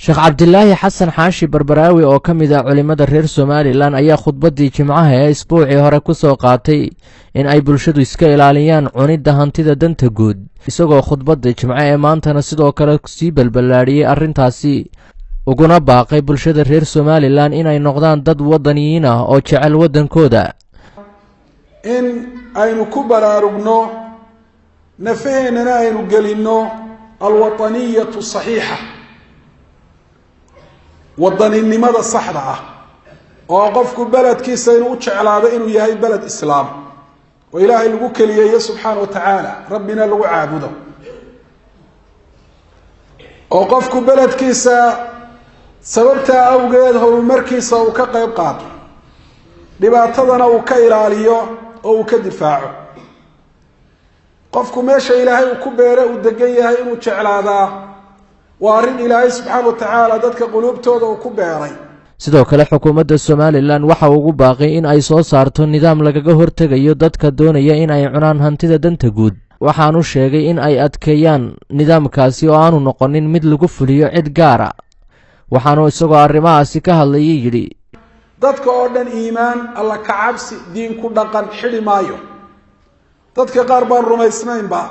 Sheekh Cabdilaahi Xasan Xaashi Barbaraawi oo ka mid ah culimada reer Somaliland ayaa khudbadii Jimcaha ee isbuucii hore ku soo qaatay in ay bulshadu iska ilaaliyaan cunida hantida danta guud isagoo khudbadii Jimcaha ee maantana sidoo kale sii balbalaadhiyay arrintaasi uguna baaqay bulshada reer Somaliland inay noqdaan dad wadaniyiin ah oo jecel wadankooda in aynu ku baraarugno nafaheenana aynu gelino alwataniyatu saxiixa wadaninimada saxda ah oo qofku beledkiisa inuu u jeclaado inuu yahay beled islaam oo ilaahay lagu kaliyeeyo subxaanahu wa tacaala rabbina lagu caabudo oo qofku beledkiisa sababtaa awgeed horumarkiisa uu ka qayb qaato dhibaatadana uu ka ilaaliyo oo uu ka difaaco qofku meesha ilaahay uu ku beero uu degan yahay inuu jeclaadaa waa arrin ilaahay subxaanahu wa tacaala dadka quluubtooda uu ku beeray sidoo kale xukuumadda Somaliland waxa ugu baaqay in ay soo saarto nidaam lagaga hortagayo dadka doonaya in ay cunaan hantida danta guud waxaanu sheegay in ay adkeeyaan nidaamkaasi oo aanu noqonin mid lagu fuliyo cid gaar ah waxaanu isagoo arrimahaasi ka hadlayay yidhi dadka oo dhan iimaan alla ka cabsi diin ku dhaqan xidhi maayo dadka qaar baan rumaysnaynba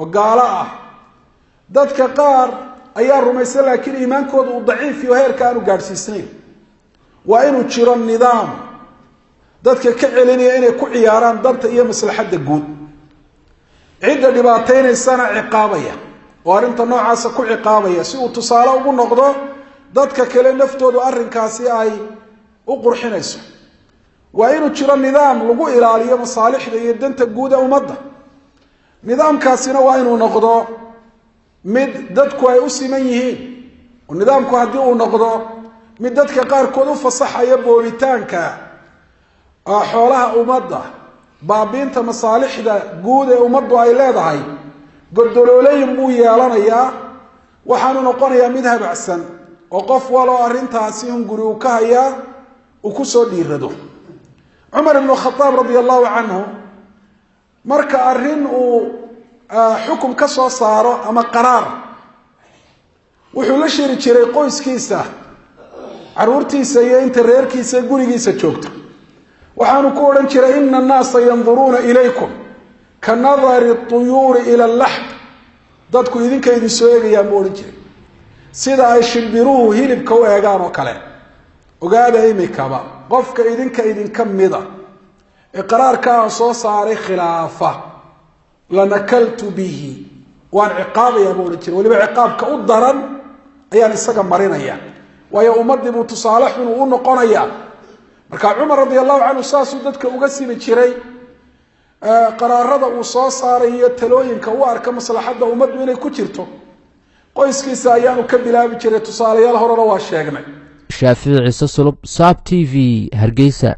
oo gaalo ah dadka qaar ayaa rumaysan laakiin iimaankooda uu daciif iyo heerka aanu gaadhsiisnayn waa inuu jiro nidaam dadka ka celinaya inay ku ciyaaraan danta iyo maslaxadda guud cidda dhibaataynaysana ciqaabaya oo arrinta noocaasa ku ciqaabaya si uu tusaale ugu noqdo dadka kale naftoodu arrinkaasi ay u qurxinayso waa inuu jiro nidaam lagu ilaaliyo masaalixda iyo danta guud ee ummadda nidaamkaasina waa inuu noqdo mid dadku ay u siman yihiin oo nidaamku haddii uu noqdo mid dadka qaarkood u fasaxaya boolitaanka xoolaha ummadda baabiinta masaalixda guud ee ummaddu ay leedahay gordolooleyin buu yeelanayaa waxaanu noqonayaa mid habacsan oo qof waloo arrintaasi hunguri uu ka hayaa uu ku soo dhiirado cumar ibnu khataab radia allahu canhu marka arrin uu xukum ka soo saaro ama qaraar wuxuu la shiri jiray qoyskiisa caruurtiisa iyo inta reerkiisa gurigiisa joogta waxaanu ku odhan jiray ina annaasa yanduruuna ilaykum ka nadari tuyuuri ila allaxm dadku idinka idin soo eegayaan buu odhan jiray sida ay shimbiruhu hilibka u eegaan oo kale ogaada imikaba qofka idinka mida ee qaraarka aan soo saaray khilaafa lanakaltu bihi waan ciqaabaya buu odhan jiray weliba ciqaabka u daran ayaan isaga marinaya waayo ummaddii buu tusaale xun u noqonaya marka cumar radia allahu canhu saasuu dadka uga simi jiray qaraarada uu soo saaray iyo talooyinka u arka maslaxadda ummaddu inay ku jirto qoyskiisa ayaanu ka bilaabi jiray tusaalayaal horena waa sheegnay Shaafici Sulub Saab TV Hargeysa.